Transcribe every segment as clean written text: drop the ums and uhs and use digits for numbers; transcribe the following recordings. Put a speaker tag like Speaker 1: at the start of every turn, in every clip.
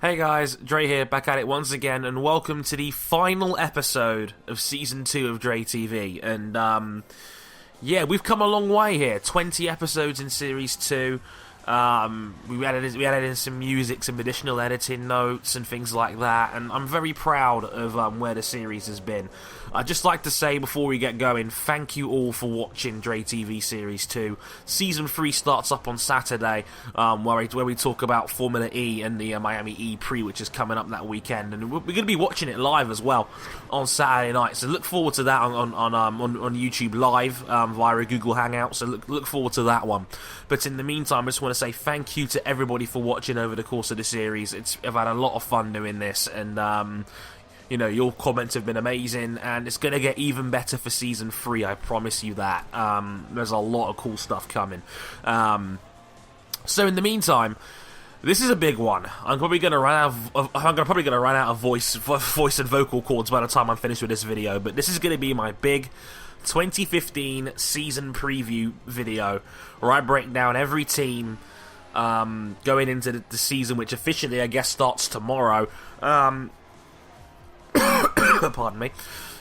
Speaker 1: Hey guys, Dre here, back at it once again, and welcome to the final episode of Season 2 of Dre TV. And, yeah, we've come a long way here. 20 episodes in Series 2. We added in some music, some additional editing notes, and things like that, and I'm very proud of where the series has been. I'd just like to say, before we get going, thank you all for watching Dre TV Series 2. Season 3 starts up on Saturday, where we talk about Formula E and the Miami E-Prix, which is coming up that weekend, and we're going to be watching it live as well on Saturday night, so look forward to that on YouTube Live via Google Hangout, so look forward to that one. But in the meantime, I just want to say thank you to everybody for watching over the course of the series. I've had a lot of fun doing this, and you know, your comments have been amazing, and it's going to get even better for Season 3, I promise you that. There's a lot of cool stuff coming. So in the meantime, this is a big one. I'm probably going to run out of voice and vocal cords by the time I'm finished with this video, but this is going to be my big 2015 season preview video, where I break down every team going into the season, which officially, I guess, starts tomorrow. Pardon me.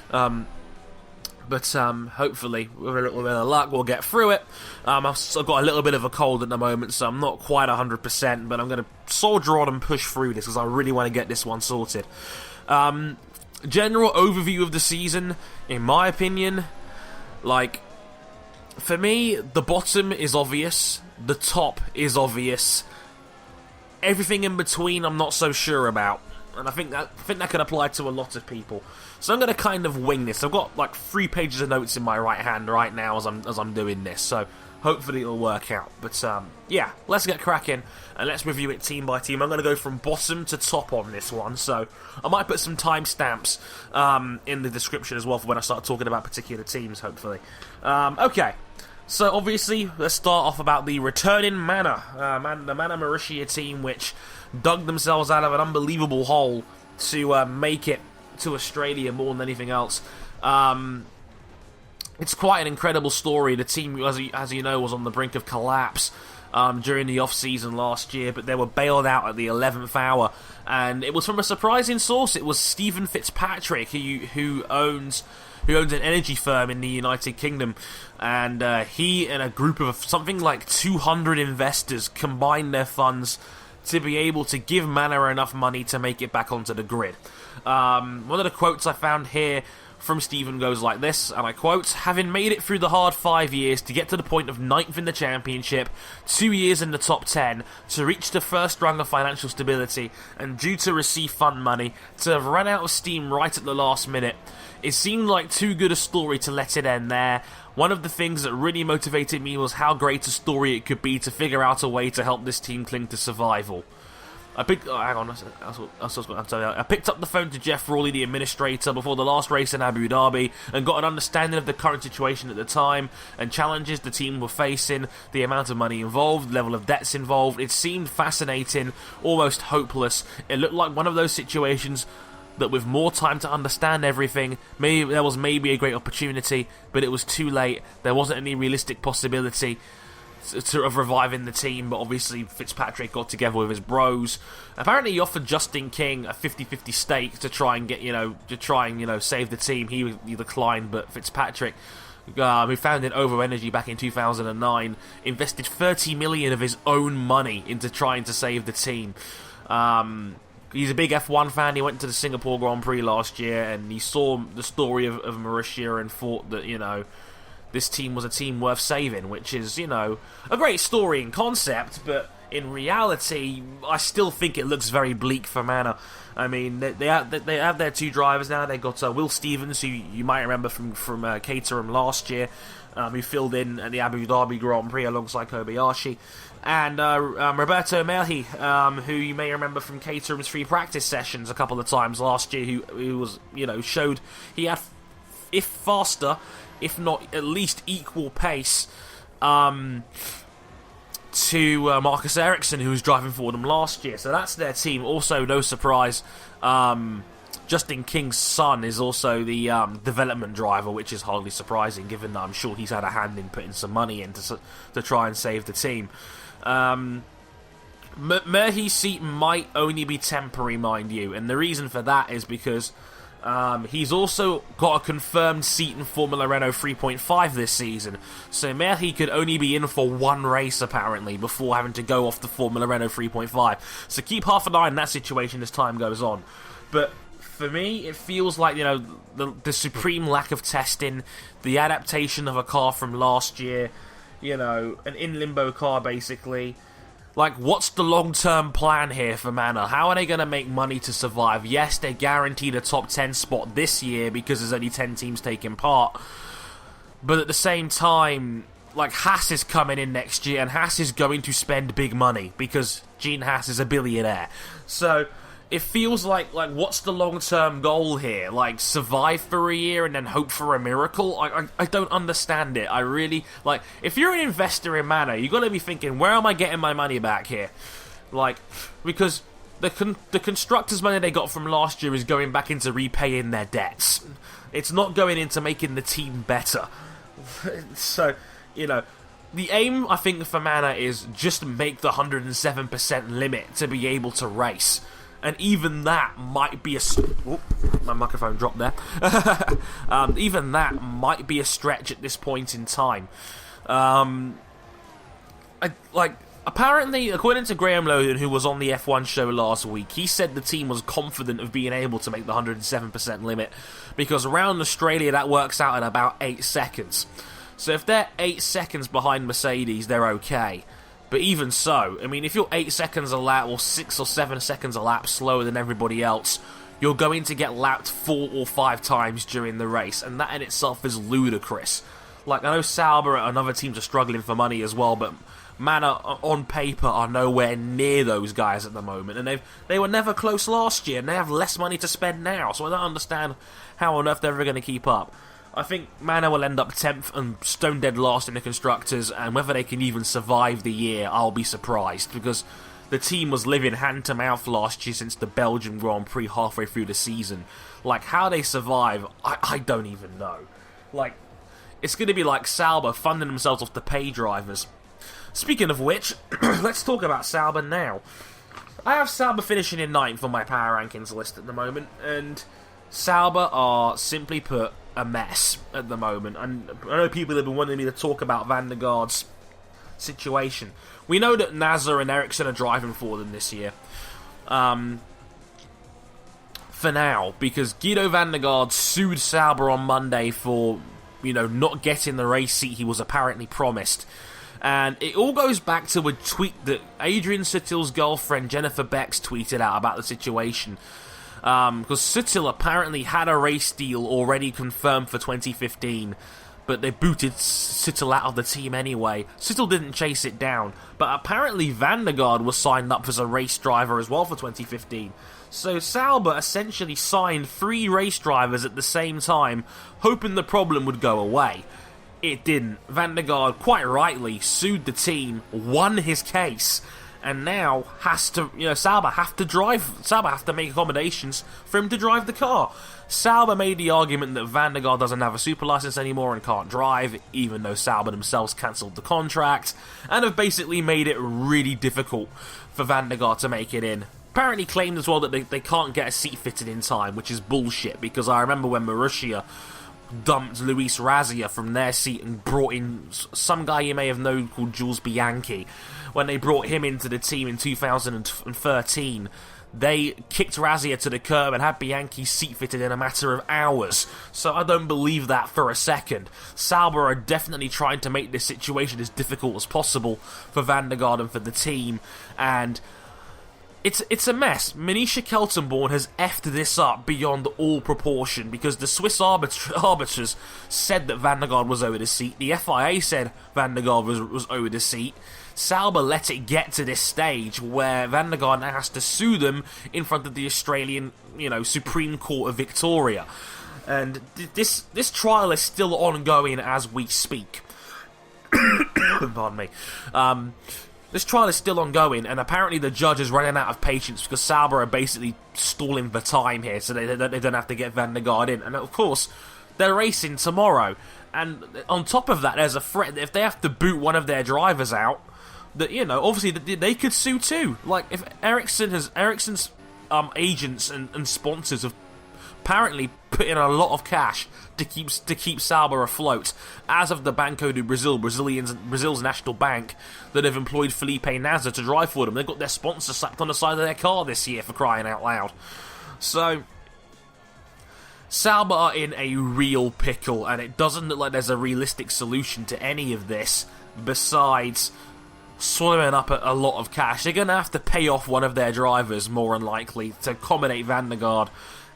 Speaker 1: But hopefully, with a little bit of luck, we'll get through it. I've still got a little bit of a cold at the moment, so I'm not quite 100%, but I'm going to soldier on and push through this, because I really want to get this one sorted. General overview of the season, in my opinion, like, for me, the bottom is obvious, the top is obvious, everything in between I'm not so sure about. And I think that can apply to a lot of people. So I'm going to kind of wing this. I've got like 3 pages of notes in my right hand right now as I'm doing this. So hopefully it'll work out. But yeah, let's get cracking and let's review it team by team. I'm going to go from bottom to top on this one. So I might put some timestamps in the description as well for when I start talking about particular teams, hopefully. Okay. So obviously, let's start off about the returning Mana, the Mana Mauritia team, which dug themselves out of an unbelievable hole to make it to Australia more than anything else. It's quite an incredible story. The team, as you know, was on the brink of collapse during the off-season last year, but they were bailed out at the 11th hour, and it was from a surprising source. It was Stephen Fitzpatrick, who owns an energy firm in the United Kingdom, and he and a group of something like 200 investors combined their funds to be able to give Mana enough money to make it back onto the grid. One of the quotes I found here from Stephen goes like this, and I quote, "Having made it through the hard 5 years to get to the point of 9th in the championship, 2 years in the top 10, to reach the first rung of financial stability, and due to receive fund money, to have run out of steam right at the last minute, it seemed like too good a story to let it end there. One of the things that really motivated me was how great a story it could be to figure out a way to help this team cling to survival." I picked up the phone to Jeff Rawley, the administrator, before the last race in Abu Dhabi, and got an understanding of the current situation at the time, and challenges the team were facing, the amount of money involved, the level of debts involved. It seemed fascinating, almost hopeless. It looked like one of those situations that with more time to understand everything, maybe there was a great opportunity, but it was too late. There wasn't any realistic possibility of reviving the team, but obviously Fitzpatrick got together with his bros. Apparently he offered Justin King a 50-50 stake to try and save the team. He declined, but Fitzpatrick, who founded Over Energy back in 2009, invested $30 million of his own money into trying to save the team. He's a big F1 fan. He went to the Singapore Grand Prix last year, and he saw the story of Mauritia and thought that, this team was a team worth saving, which is, a great story in concept, but in reality, I still think it looks very bleak for Mana. I mean, they have their 2 drivers now. They got Will Stevens, who you might remember from Caterham last year, who filled in at the Abu Dhabi Grand Prix alongside Kobayashi, and Roberto Melhi, who you may remember from Caterham's free practice sessions a couple of times last year, who was, showed he had, if faster, if not at least equal pace to Marcus Ericsson, who was driving for them last year. So that's their team. Also, no surprise, Justin King's son is also the development driver, which is hardly surprising, given that I'm sure he's had a hand in putting some money in to try and save the team. Merhi's seat might only be temporary, mind you, and the reason for that is because he's also got a confirmed seat in Formula Renault 3.5 this season, so Merhi could only be in for one race, apparently, before having to go off the Formula Renault 3.5. So keep half an eye on that situation as time goes on. But for me, it feels like, the supreme lack of testing, the adaptation of a car from last year, an in-limbo car, basically. Like, what's the long-term plan here for Manor? How are they going to make money to survive? Yes, they're guaranteed a top 10 spot this year because there's only 10 teams taking part. But at the same time, like, Haas is coming in next year, and Haas is going to spend big money because Gene Haas is a billionaire. So it feels like what's the long-term goal here? Like, survive for a year and then hope for a miracle? I don't understand it. I really, if you're an investor in Manor, you got to be thinking, where am I getting my money back here? Because the constructors' money they got from last year is going back into repaying their debts. It's not going into making the team better. So, the aim, I think, for Manor is just make the 107% limit to be able to race. And even that might be my microphone dropped there. Even that might be a stretch at this point in time. Apparently, according to Graham Loden, who was on the F1 show last week, he said the team was confident of being able to make the 107% limit, because around Australia that works out in about 8 seconds. So if they're 8 seconds behind Mercedes, they're okay. But even so, I mean, if you're 8 seconds a lap or 6 or 7 seconds a lap slower than everybody else, you're going to get lapped 4 or 5 times during the race, and that in itself is ludicrous. I know Sauber and other teams are struggling for money as well, but Manor, on paper, are nowhere near those guys at the moment, and they were never close last year, and they have less money to spend now, so I don't understand how on earth they're ever going to keep up. I think Manor will end up 10th and stone dead last in the Constructors, and whether they can even survive the year, I'll be surprised, because the team was living hand-to-mouth last year since the Belgian Grand Prix halfway through the season. How they survive, I don't even know. It's going to be like Sauber funding themselves off the pay drivers. Speaking of which, let's talk about Sauber now. I have Sauber finishing in 9th on my power rankings list at the moment, and Sauber are, simply put, a mess at the moment. And I know people have been wanting me to talk about Van der Gaard's situation. We know that Nasser and Ericsson are driving for them this year. For now, because Guido van der Gaard sued Sauber on Monday for, not getting the race seat he was apparently promised. And it all goes back to a tweet that Adrian Sutil's girlfriend Jennifer Becks tweeted out about the situation. Because Sutil apparently had a race deal already confirmed for 2015, but they booted Sutil out of the team anyway. Sutil didn't chase it down, but apparently Van der Gaard was signed up as a race driver as well for 2015. So Sauber essentially signed 3 race drivers at the same time, hoping the problem would go away. It didn't. Van der Gaard, quite rightly, sued the team, won his case, and now has to, Sauber have to make accommodations for him to drive the car. Sauber made the argument that Van der Gaard doesn't have a super license anymore and can't drive, even though Sauber themselves cancelled the contract, and have basically made it really difficult for Van der Gaard to make it in. Apparently claimed as well that they can't get a seat fitted in time, which is bullshit, because I remember when Marussia dumped Luis Razia from their seat and brought in some guy you may have known called Jules Bianchi. When they brought him into the team in 2013, they kicked Razia to the curb and had Bianchi's seat fitted in a matter of hours. So I don't believe that for a second. Sauber are definitely trying to make this situation as difficult as possible for Van der Gaard and for the team, and It's a mess. Manisha Keltenborn has effed this up beyond all proportion, because the Swiss arbiters said that Van der Gaard was owed a seat. The FIA said Van der Gaard was owed a seat. Sauber let it get to this stage where Van der Gaard now has to sue them in front of the Australian, Supreme Court of Victoria. And this trial is still ongoing as we speak. Pardon me. This trial is still ongoing, and apparently the judge is running out of patience because Sauber are basically stalling for time here, so they don't have to get Van der Gaard in. And of course, they're racing tomorrow. And on top of that, there's a threat that if they have to boot one of their drivers out, that, you know, obviously they could sue too. Like, if Ericsson's agents and sponsors have apparently put in a lot of cash to keep Sauber afloat, as of the Banco do Brasil, Brazil's national bank, that have employed Felipe Nasr to drive for them. They've got their sponsor slapped on the side of their car this year, for crying out loud. So Sauber are in a real pickle, and it doesn't look like there's a realistic solution to any of this besides swallowing up a lot of cash. They're going to have to pay off one of their drivers, more than likely, to accommodate Van der Garde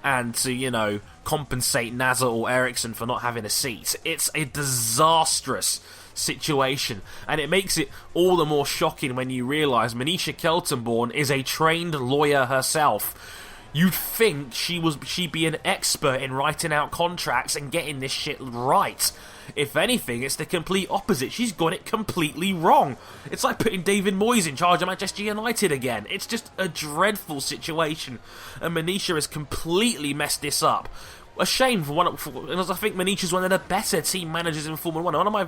Speaker 1: and to, you know, compensate Nasr or Ericsson for not having a seat. It's a disastrous situation, and it makes it all the more shocking when you realise Manisha Keltenborn is a trained lawyer herself. You'd think she'd be an expert in writing out contracts and getting this shit right. If anything, it's the complete opposite. She's got it completely wrong. It's like putting David Moyes in charge of Manchester United again. It's just a dreadful situation, and Manisha has completely messed this up. A shame because I think Manisha's one of the better team managers in Formula 1. One of my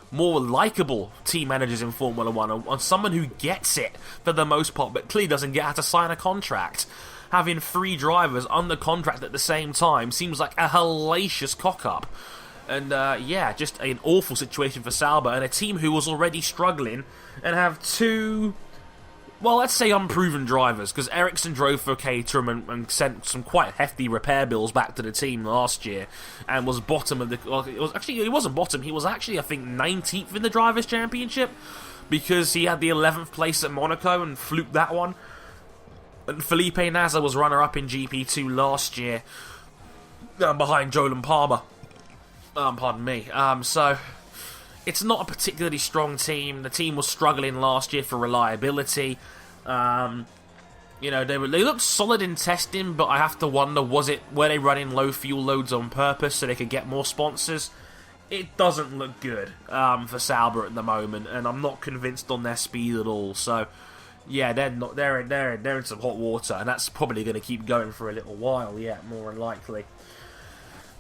Speaker 1: more likeable team managers in Formula 1, and someone who gets it for the most part, but clearly doesn't get how to sign a contract. Having 3 drivers under contract at the same time seems like a hellacious cock-up. And, yeah, just an awful situation for Sauber, and a team who was already struggling, and have 2, well, let's say unproven drivers, because Ericsson drove for Caterham and sent some quite hefty repair bills back to the team last year, and was bottom of the... Well, he wasn't bottom, he was actually, I think, 19th in the Drivers' Championship, because he had the 11th place at Monaco and fluked that one. And Felipe Nasr was runner-up in GP2 last year, behind Jolan Palmer. Pardon me. So, it's not a particularly strong team. The team was struggling last year for reliability. You know, they looked solid in testing, but I have to wonder, were they running low fuel loads on purpose so they could get more sponsors? It doesn't look good for Sauber at the moment, and I'm not convinced on their speed at all. So, yeah, they're in some hot water, and that's probably going to keep going for a little while, yeah, more than likely.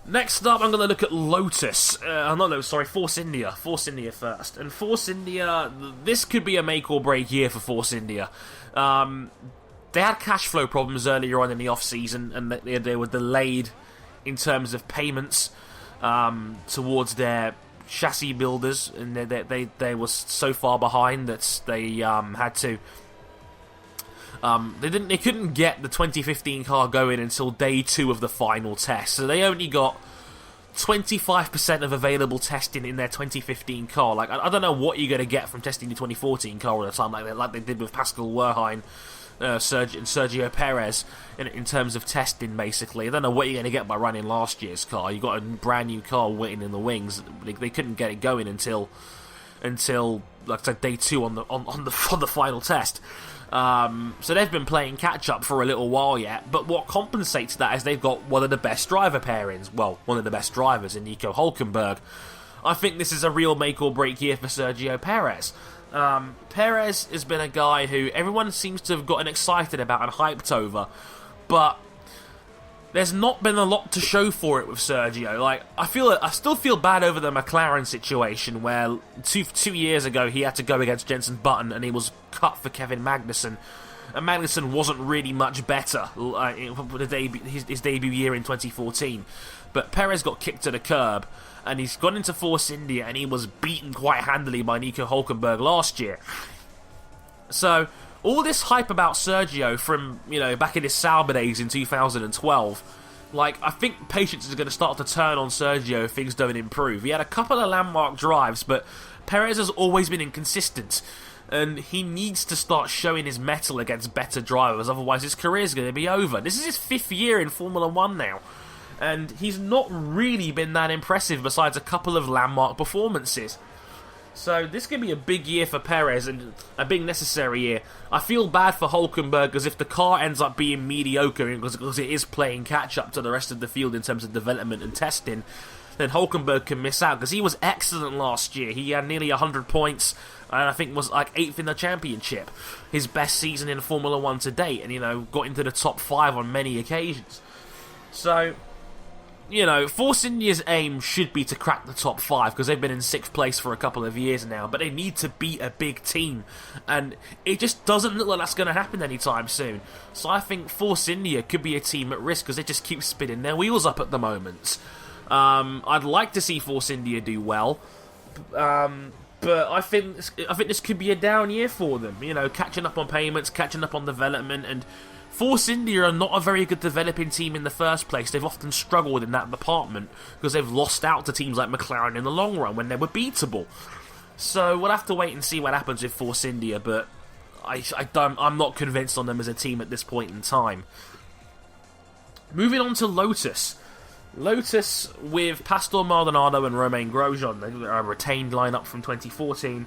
Speaker 1: Next up, I'm going to look at Lotus. Force India. Force India first. And Force India, this could be a make or break year for Force India. They had cash flow problems earlier on in the off-season, and they were delayed in terms of payments towards their chassis builders, and they were so far behind that they had to... They couldn't get the 2015 car going until day 2 of the final test, so they only got 25% of available testing in their 2015 car. Like, I don't know what you're going to get from testing the 2014 car at a time like they did with Pascal Wehrlein and Sergio Perez in terms of testing, basically. I don't know what you're going to get by running last year's car. You got a brand new car waiting in the wings. They couldn't get it going until like I said, day 2 on the final test. So they've been playing catch up for a little while yet, but what compensates that is they've got one of the best driver pairings. Well, one of the best drivers in Nico Hülkenberg. I think this is a real make or break year for Sergio Perez. Perez has been a guy who everyone seems to have gotten excited about and hyped over, but there's not been a lot to show for it with Sergio. Like, I still feel bad over the McLaren situation where two years ago he had to go against Jenson Button and he was cut for Kevin Magnussen. And Magnussen wasn't really much better his debut year in 2014. But Perez got kicked to the curb, and he's gone into Force India, and he was beaten quite handily by Nico Hülkenberg last year. So, all this hype about Sergio from, back in his Sauber days in 2012, I think patience is going to start to turn on Sergio if things don't improve. He had a couple of landmark drives, but Perez has always been inconsistent, and he needs to start showing his mettle against better drivers, otherwise his career is going to be over. This is his 5th year in Formula 1 now, and he's not really been that impressive besides a couple of landmark performances. So this could be a big year for Perez, and a big necessary year. I feel bad for Hülkenberg, because if the car ends up being mediocre, because it is playing catch-up to the rest of the field in terms of development and testing, then Hülkenberg can miss out, because he was excellent last year. He had nearly 100 points, and I think was 8th in the championship. His best season in Formula 1 to date, and got into the top 5 on many occasions. So Force India's aim should be to crack the top 5 because they've been in 6th place for a couple of years now, but they need to beat a big team, and it just doesn't look like that's going to happen anytime soon. So I think Force India could be a team at risk because they just keep spinning their wheels up at the moment. I'd like to see Force India do well, but I think this could be a down year for them. Catching up on payments, catching up on development, and Force India are not a very good developing team in the first place. They've often struggled in that department because they've lost out to teams like McLaren in the long run when they were beatable. So we'll have to wait and see what happens with Force India, but I'm not convinced on them as a team at this point in time. Moving on to Lotus. Lotus with Pastor Maldonado and Romain Grosjean. They're a retained lineup from 2014,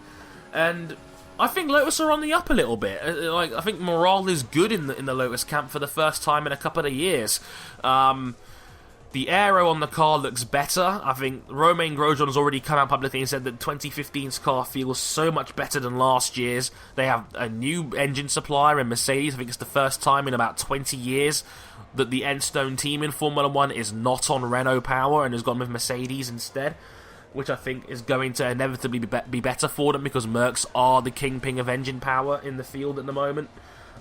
Speaker 1: and I think Lotus are on the up a little bit. I think morale is good in the Lotus camp for the first time in a couple of years. The aero on the car looks better. I think Romain Grosjean has already come out publicly and said that 2015's car feels so much better than last year's. They have a new engine supplier in Mercedes. I think it's the first time in about 20 years that the Enstone team in Formula 1 is not on Renault power and has gone with Mercedes instead, which I think is going to inevitably be better for them because Mercs are the kingpin of engine power in the field at the moment.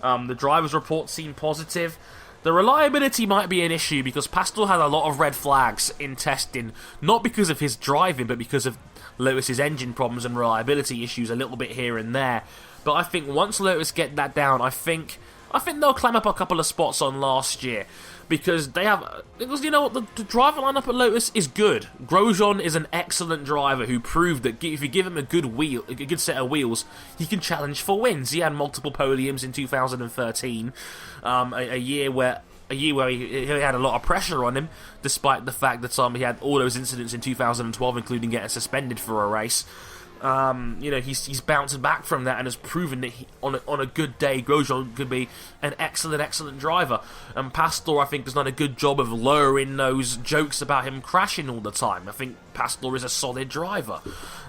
Speaker 1: The drivers' reports seem positive. The reliability might be an issue because Pastor had a lot of red flags in testing, not because of his driving, but because of Lotus's engine problems and reliability issues a little bit here and there. But I think once Lotus get that down, I think they'll climb up a couple of spots on last year. Because the driver lineup at Lotus is good. Grosjean is an excellent driver who proved that if you give him a good set of wheels, he can challenge for wins. He had multiple podiums in 2013, a year where he had a lot of pressure on him, despite the fact that he had all those incidents in 2012, including getting suspended for a race. He's bounced back from that and has proven that on a good day, Grosjean could be an excellent driver. And Pastor, I think, has done a good job of lowering those jokes about him crashing all the time. I think Pastor is a solid driver.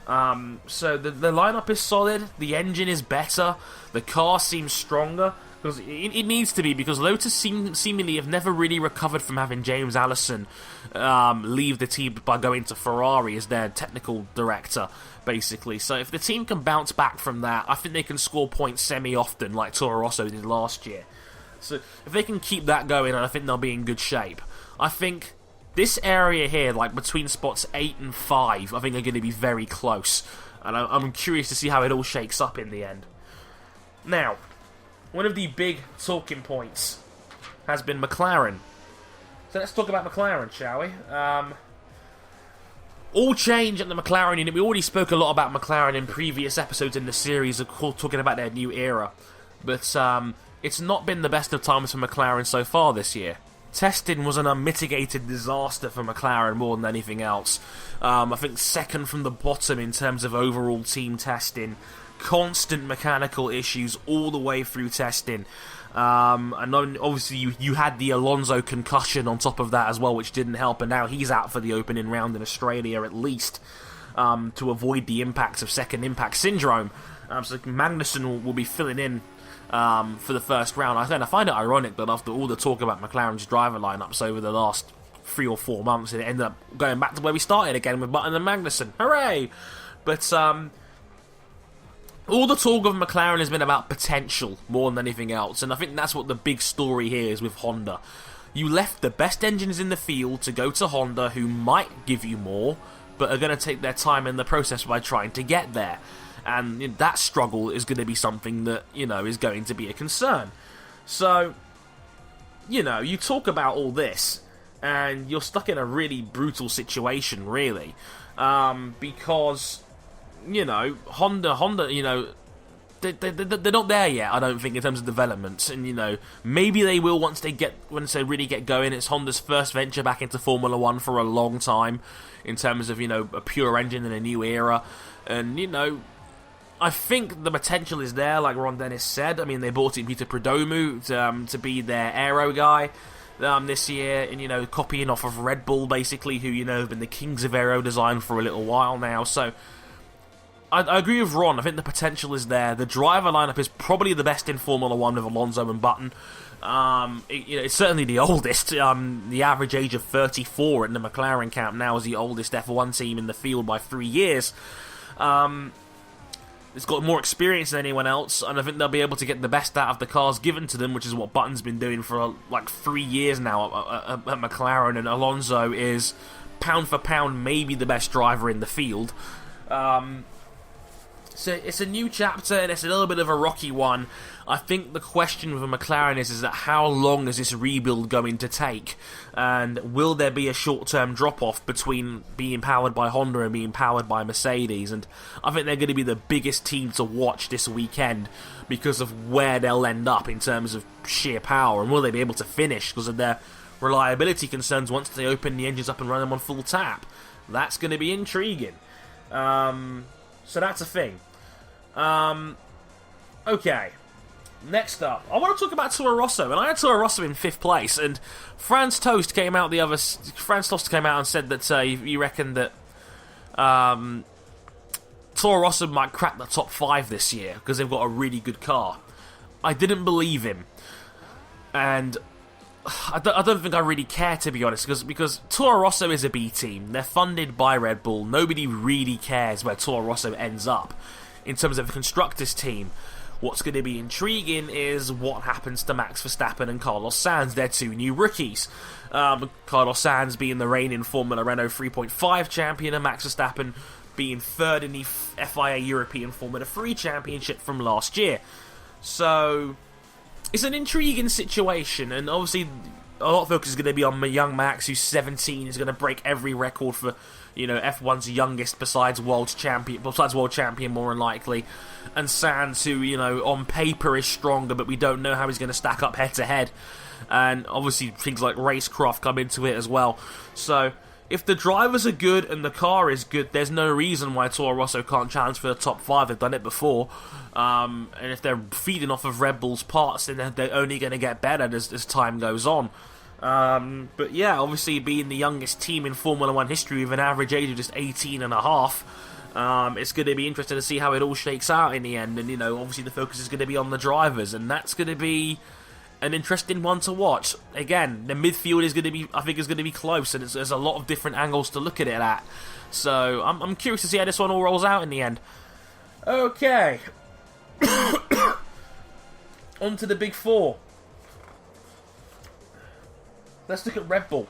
Speaker 1: So the lineup is solid, the engine is better, the car seems stronger. Because it needs to be, because Lotus seemingly have never really recovered from having James Allison leave the team by going to Ferrari as their technical director, basically. So if the team can bounce back from that, I think they can score points semi-often, like Toro Rosso did last year. So if they can keep that going, I think they'll be in good shape. I think this area here, like between spots 8 and 5, I think are going to be very close. And I'm curious to see how it all shakes up in the end. Now, one of the big talking points has been McLaren. So let's talk about McLaren, shall we? All change at the McLaren unit. We already spoke a lot about McLaren in previous episodes in the series, of course, talking about their new era. But it's not been the best of times for McLaren so far this year. Testing was an unmitigated disaster for McLaren more than anything else. I think second from the bottom in terms of overall team testing. Constant mechanical issues all the way through testing. And obviously you had the Alonso concussion on top of that as well, which didn't help, and now he's out for the opening round in Australia at least, to avoid the impacts of second impact syndrome. So Magnussen will be filling in for the first round. I find it ironic that after all the talk about McLaren's driver lineups over the last 3 or 4 months, it ended up going back to where we started again with Button and Magnussen. Hooray! But all the talk of McLaren has been about potential more than anything else, and I think that's what the big story here is with Honda. You left the best engines in the field to go to Honda, who might give you more, but are going to take their time in the process by trying to get there. And that struggle is going to be something that, is going to be a concern. So, you talk about all this, and you're stuck in a really brutal situation, really. Because Honda, they're not there yet, I don't think, in terms of development. And, maybe they will once they really get going. It's Honda's first venture back into Formula 1 for a long time, in terms of, a pure engine in a new era. And, I think the potential is there, like Ron Dennis said. I mean, they brought in Peter Perdomo to be their aero guy this year, and, copying off of Red Bull, basically, who, have been the kings of aero design for a little while now. So I agree with Ron. I think the potential is there. The driver lineup is probably the best in Formula 1 with Alonso and Button. It's certainly the oldest. The average age of 34 in the McLaren camp now is the oldest F1 team in the field by 3 years. It's got more experience than anyone else, and I think they'll be able to get the best out of the cars given to them, which is what Button's been doing for like 3 years now at McLaren, and Alonso is, pound for pound, maybe the best driver in the field. So it's a new chapter, and it's a little bit of a rocky one. I think the question with a McLaren is that how long is this rebuild going to take? And will there be a short-term drop-off between being powered by Honda and being powered by Mercedes? And I think they're going to be the biggest team to watch this weekend because of where they'll end up in terms of sheer power. And will they be able to finish because of their reliability concerns once they open the engines up and run them on full tap? That's going to be intriguing. So that's a thing. Okay. Next up, I want to talk about Toro Rosso, and I had Toro Rosso in 5th place, and Franz Tost came out and said that he reckoned that Toro Rosso might crack the top 5 this year because they've got a really good car. I didn't believe him, and I don't think I really care, to be honest, because Toro Rosso is a B team. They're funded by Red Bull. Nobody really cares where Toro Rosso ends up in terms of the constructors team. What's going to be intriguing is what happens to Max Verstappen and Carlos Sainz. They're 2 new rookies. Carlos Sainz being the reigning Formula Renault 3.5 champion, and Max Verstappen being 3rd in the FIA European Formula 3 Championship from last year. So it's an intriguing situation, and obviously a lot of focus is going to be on young Max, who's 17, is going to break every record for, F1's youngest besides world champion more than likely, and Sainz, who, on paper is stronger, but we don't know how he's going to stack up head to head, and obviously things like racecraft come into it as well. So if the drivers are good and the car is good, there's no reason why Toro Rosso can't challenge for the top 5. They've done it before, and if they're feeding off of Red Bull's parts, then they're only going to get better as time goes on. But yeah, obviously being the youngest team in Formula 1 history with an average age of just 18 and a half, it's going to be interesting to see how it all shakes out in the end. And, obviously the focus is going to be on the drivers, and that's going to be an interesting one to watch. Again, the midfield is going to be, I think, is going to be close, and there's a lot of different angles to look at it at. So I'm curious to see how this one all rolls out in the end. Okay. On to the big 4. Let's look at Red Bull.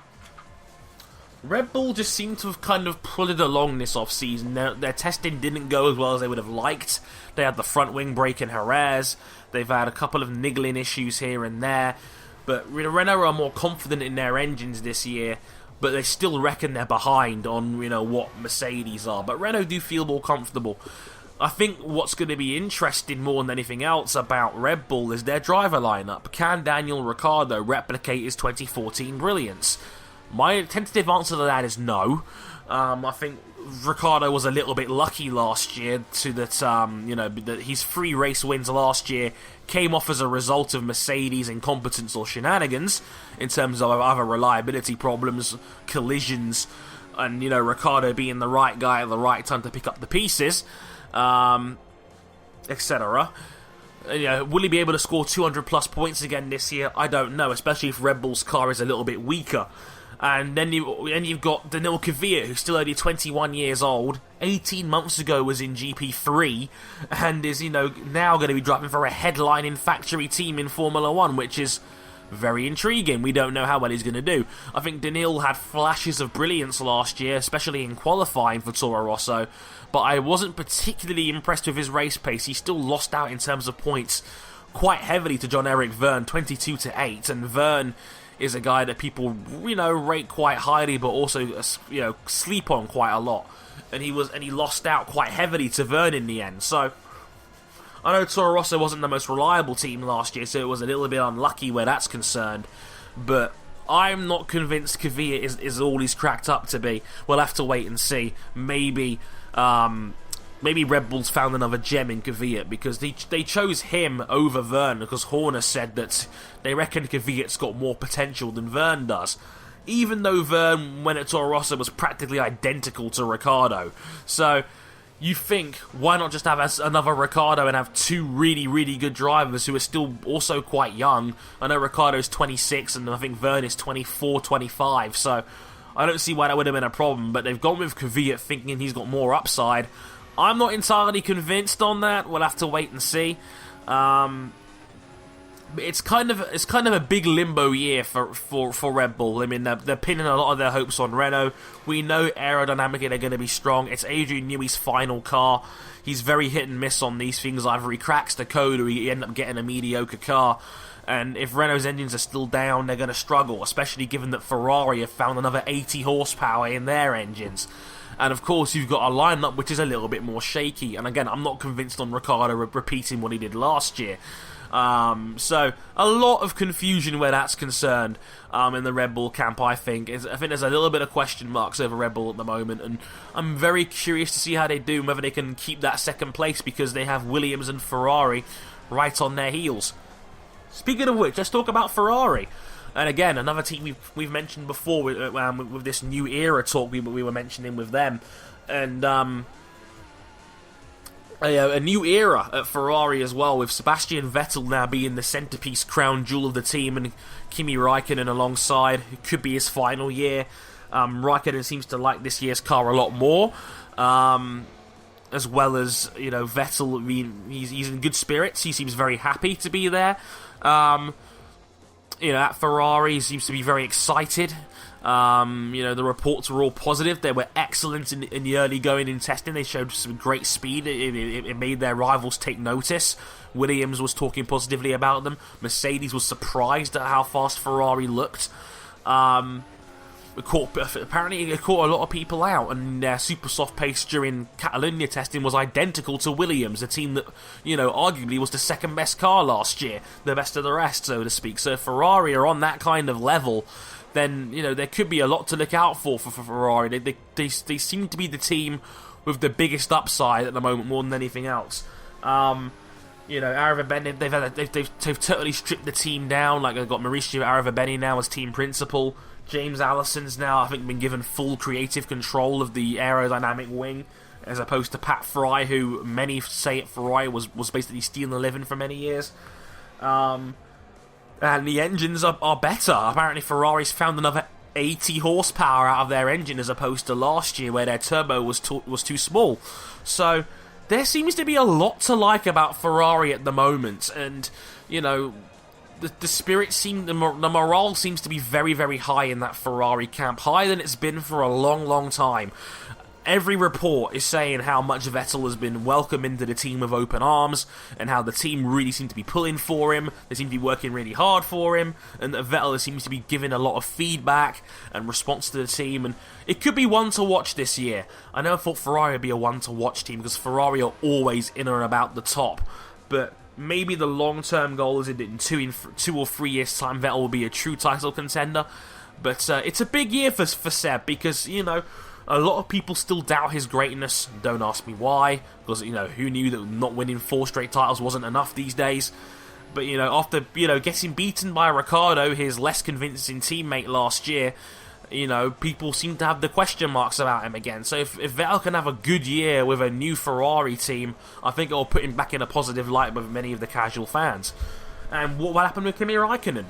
Speaker 1: Red Bull just seem to have kind of pulled it along this off-season. Their testing didn't go as well as they would have liked. They had the front wing break in Jerez. They've had a couple of niggling issues here and there. But Renault are more confident in their engines this year, but they still reckon they're behind on what Mercedes are. But Renault do feel more comfortable. I think what's going to be interesting more than anything else about Red Bull is their driver lineup. Can Daniel Ricciardo replicate his 2014 brilliance? My tentative answer to that is no. I think Ricciardo was a little bit lucky last year to that his 3 race wins last year came off as a result of Mercedes' incompetence or shenanigans in terms of other reliability problems, collisions, and Ricciardo being the right guy at the right time to pick up the pieces. Etc. Will he be able to score 200 plus points again this year? I don't know, especially if Red Bull's car is a little bit weaker. And then you've got Daniil Kvyat, who's still only 21 years old, 18 months ago was in GP3, and is now going to be driving for a headlining factory team in Formula 1, which is very intriguing. We don't know how well he's going to do. I think Daniil had flashes of brilliance last year, especially in qualifying for Toro Rosso, but I wasn't particularly impressed with his race pace. He still lost out in terms of points quite heavily to John-Eric Verne, 22-8, and Verne is a guy that people, rate quite highly, but also, sleep on quite a lot. And he lost out quite heavily to Verne in the end. So I know Toro Rosso wasn't the most reliable team last year, so it was a little bit unlucky where that's concerned. But I'm not convinced Kvyat is all he's cracked up to be. We'll have to wait and see. Maybe Red Bull's found another gem in Kvyat, because they chose him over Verne because Horner said that they reckon Kvyat's got more potential than Verne does. Even though Verne, when at Toro Rosso, was practically identical to Ricciardo. So you think, why not just have another Ricciardo and have two really, really good drivers who are still also quite young? I know Ricciardo's 26 and I think Verne is 24, 25, so I don't see why that would have been a problem, but they've gone with Kvyat thinking he's got more upside. I'm not entirely convinced on that. We'll have to wait and see. It's kind of a big limbo year for Red Bull. I mean, they're pinning a lot of their hopes on Renault. We know aerodynamically they're going to be strong. It's Adrian Newey's final car. He's very hit and miss on these things. Either he cracks the code or he end up getting a mediocre car. And if Renault's engines are still down, they're going to struggle, especially given that Ferrari have found another 80 horsepower in their engines. And of course, you've got a lineup which is a little bit more shaky. And again, I'm not convinced on Ricciardo repeating what he did last year. So a lot of confusion where that's concerned in the Red Bull camp. I think there's a little bit of question marks over Red Bull at the moment, and I'm very curious to see how they do and whether they can keep that second place, because they have Williams and Ferrari right on their heels. Speaking of which, let's talk about Ferrari. And again, another team we've mentioned before with this new era talk we were mentioning with them, and a new era at Ferrari as well, with Sebastian Vettel now being the centerpiece, crown jewel of the team, and Kimi Räikkönen alongside. It could be his final year. Räikkönen seems to like this year's car a lot more, as well as Vettel. I mean, he's in good spirits. He seems very happy to be there. At Ferrari, he seems to be very excited. The reports were all positive. They were excellent in the early going in testing. They showed some great speed. It made their rivals take notice. Williams was talking positively about them. Mercedes was surprised at how fast Ferrari looked. Apparently it caught a lot of people out, and their super soft pace during Catalonia testing was identical to Williams, a team that, arguably was the second best car last year, the best of the rest, so to speak. So if Ferrari are on that kind of level, then, there could be a lot to look out for Ferrari. They seem to be the team with the biggest upside at the moment, more than anything else. Aravabeni, they've totally stripped the team down. Like, they've got Mauricio Aravabeni now as team principal. James Allison's now, I think, been given full creative control of the aerodynamic wing, as opposed to Pat Fry, who many say at Ferrari was basically stealing the living for many years. And the engines are better. Apparently Ferrari's found another 80 horsepower out of their engine, as opposed to last year where their turbo was too small. So there seems to be a lot to like about Ferrari at the moment, and the spirit the morale seems to be very, very high in that Ferrari camp, higher than it's been for a long, long time. Every report is saying how much Vettel has been welcomed into the team with open arms, and how the team really seem to be pulling for him. They seem to be working really hard for him, and that Vettel seems to be giving a lot of feedback and response to the team, and it could be one to watch this year. I never thought Ferrari would be a one to watch team, because Ferrari are always in and about the top, but maybe the long-term goal is in 2 or 3 years' time, Vettel will be a true title contender. But it's a big year for Seb, because, a lot of people still doubt his greatness. Don't ask me why, because, who knew that not winning 4 straight titles wasn't enough these days. But, after, getting beaten by Ricciardo, his less convincing teammate last year, people seem to have the question marks about him again. So if Vettel can have a good year with a new Ferrari team, I think it'll put him back in a positive light with many of the casual fans. And what happened with Kimi Räikkönen?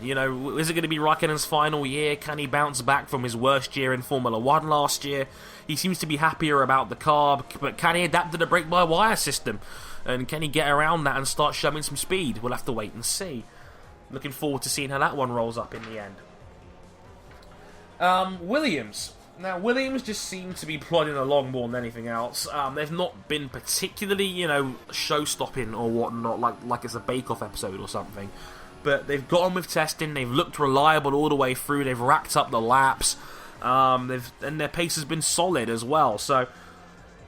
Speaker 1: Is it going to be Räikkönen's final year? Can he bounce back from his worst year in Formula 1 last year? He seems to be happier about the car, but can he adapt to the brake-by-wire system? And can he get around that and start showing some speed? We'll have to wait and see. Looking forward to seeing how that one rolls up in the end. Williams. Now, Williams just seem to be plodding along more than anything else. They've not been particularly, show-stopping or whatnot, like it's a Bake-Off episode or something. But they've got on with testing, they've looked reliable all the way through, they've racked up the laps, and their pace has been solid as well. So,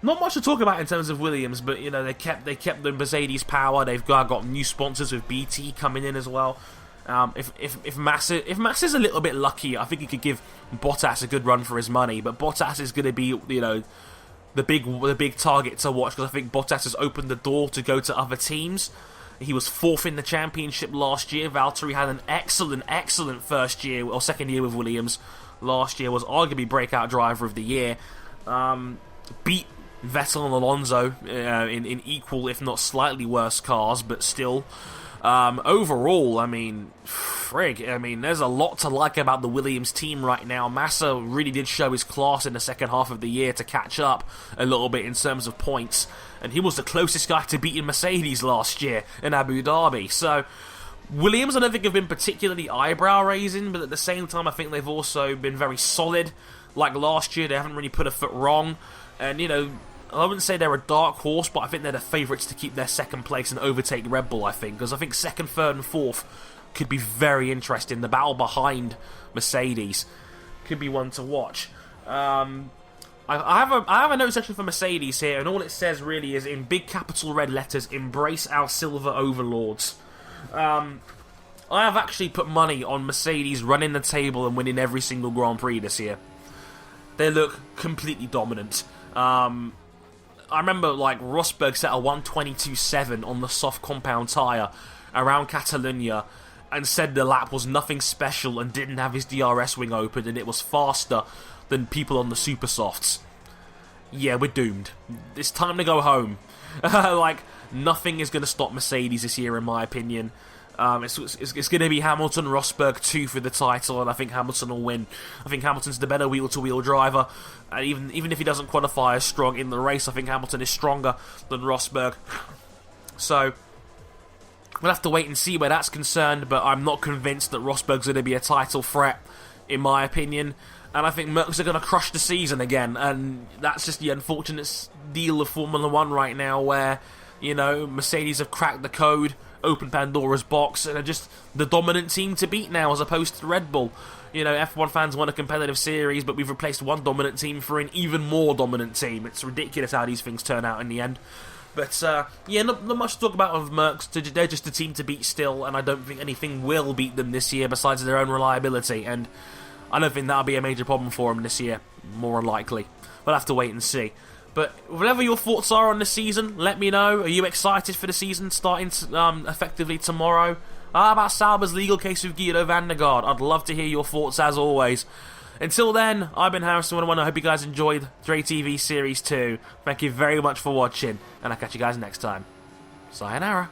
Speaker 1: not much to talk about in terms of Williams, but, they kept the Mercedes power, they've got new sponsors with BT coming in as well. If Massa's a little bit lucky, I think he could give Bottas a good run for his money. But Bottas is going to be, the big target to watch, because I think Bottas has opened the door to go to other teams. He was 4th in the championship last year. Valtteri had an excellent first year or second year with Williams last year. Was arguably breakout driver of the year. Beat Vettel and Alonso in equal, if not slightly worse cars, but still. Overall, I mean, there's a lot to like about the Williams team right now. Massa really did show his class in the second half of the year to catch up a little bit in terms of points, and he was the closest guy to beating Mercedes last year in Abu Dhabi. So, Williams, I don't think have been particularly eyebrow-raising, but at the same time, I think they've also been very solid. Like last year, they haven't really put a foot wrong, and, you know, I wouldn't say they're a dark horse, but I think they're the favourites to keep their second place and overtake Red Bull, I think. Because I think second, third and fourth could be very interesting. The battle behind Mercedes could be one to watch. I have a note section for Mercedes here, and all it says really is, in big capital red letters, embrace our silver overlords. I have actually put money on Mercedes running the table and winning every single Grand Prix this year. They look completely dominant. I remember, like, Rosberg set a 122.7 on the soft compound tyre around Catalonia and said the lap was nothing special and didn't have his DRS wing open and it was faster than people on the super softs. Yeah, we're doomed. It's time to go home. Like, nothing is going to stop Mercedes this year, in my opinion. It's going to be Hamilton, Rosberg 2 for the title, and I think Hamilton will win. I think Hamilton's the better wheel-to-wheel driver, and even if he doesn't qualify as strong in the race, I think Hamilton is stronger than Rosberg. So, we'll have to wait and see where that's concerned, but I'm not convinced that Rosberg's going to be a title threat, in my opinion. And I think Mercs are going to crush the season again, and that's just the unfortunate deal of Formula 1 right now, where, you know, Mercedes have cracked the code, opened Pandora's box, and are just the dominant team to beat now, as opposed to Red Bull. You know, F1 fans want a competitive series, but we've replaced one dominant team for an even more dominant team. It's ridiculous how these things turn out in the end. But, yeah, not much to talk about with Mercs. They're just a team to beat still, and I don't think anything will beat them this year besides their own reliability, and I don't think that'll be a major problem for them this year, more unlikely. We'll have to wait and see. But whatever your thoughts are on the season, let me know. Are you excited for the season starting effectively tomorrow? How about Sauber's legal case with Guido van der Garde? I'd love to hear your thoughts as always. Until then, I've been Harrison101. I hope you guys enjoyed Dre TV Series 2. Thank you very much for watching, and I'll catch you guys next time. Sayonara.